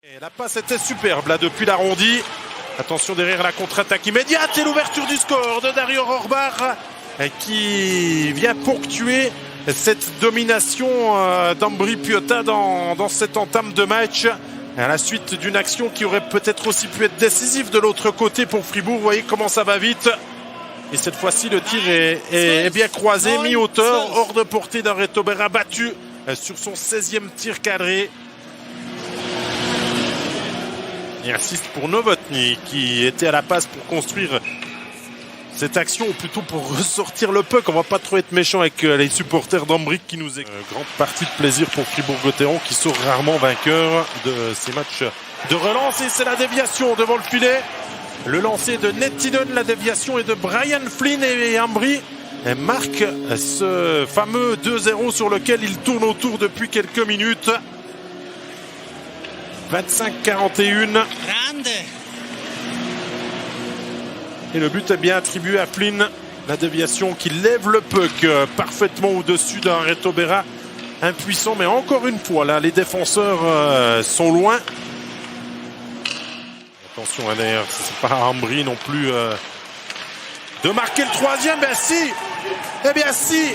Et la passe était superbe là depuis l'arrondi. Attention derrière la contre-attaque immédiate et l'ouverture du score de Dario Orbar qui vient ponctuer cette domination d'Ambri Piotta dans cette entame de match. À la suite d'une action qui aurait peut-être aussi pu être décisive de l'autre côté pour Fribourg. Vous voyez comment ça va vite. Et cette fois-ci, le tir est bien croisé, mi-hauteur, hors de portée d'un Retobera battu sur son 16e tir cadré. Et assiste pour Novotny qui était à la passe pour construire cette action, ou plutôt pour ressortir le puck. On va pas trop être méchant avec les supporters d'Ambri qui nous écoutent. Grande partie de plaisir pour Fribourg-Gotteron qui sort rarement vainqueur de ces matchs de relance. Et c'est la déviation devant le filet. Le lancer de Nettinen, la déviation est de Brian Flynn et Ambri marque ce fameux 2-0 sur lequel il tourne autour depuis quelques minutes. 25-41. Et le but est bien attribué à Flynn. La déviation qui lève le puck parfaitement au-dessus d'un Retobera impuissant. Mais encore une fois, là, les défenseurs sont loin. Attention, d'ailleurs, c'est pas Ambri non plus de marquer le troisième. Ben si. Eh bien si.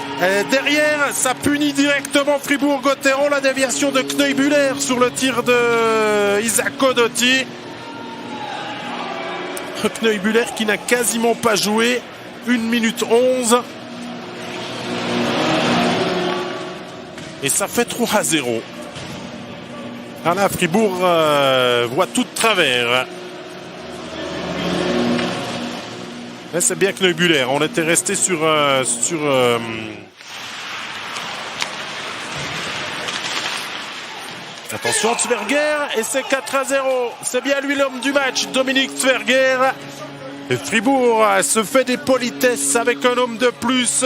Derrière, ça punit directement Fribourg-Gotteron. La déviation de Kneubuller sur le tir de Isaac Odotti. Kneubuller qui n'a quasiment pas joué. 1 minute 11. Et ça fait 3-0. Ah là, Fribourg voit tout de travers. Mais c'est bien Kneubuller. On était resté sur attention, Zwerger, et c'est 4-0. C'est bien lui l'homme du match, Dominique Zwerger. Et Fribourg se fait des politesses avec un homme de plus.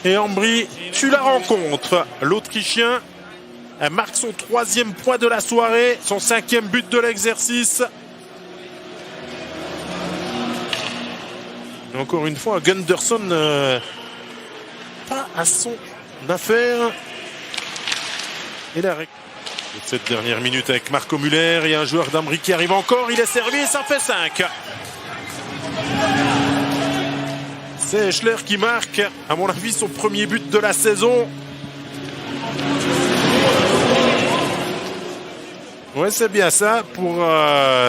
Et Ambri tue la rencontre. L'Autrichien marque son 3e point de la soirée, son 5e but de l'exercice. Et encore une fois, Gunderson pas à son affaire. Et la cette dernière minute avec Marco Müller. Il y a un joueur d'Ambri qui arrive encore. Il est servi et ça fait 5. C'est Eschler qui marque, à mon avis, son premier but de la saison. Ouais, c'est bien ça pour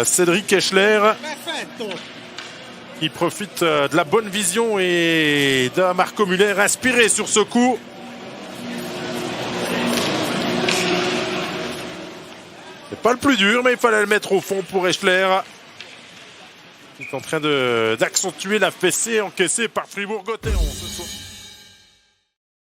Cédric Eschler. Il profite de la bonne vision et de Marco Müller inspiré sur ce coup. C'est pas le plus dur, mais il fallait le mettre au fond pour Eschler. Il est en train d'accentuer la fessée encaissée par Fribourg-Gotteron ce soir.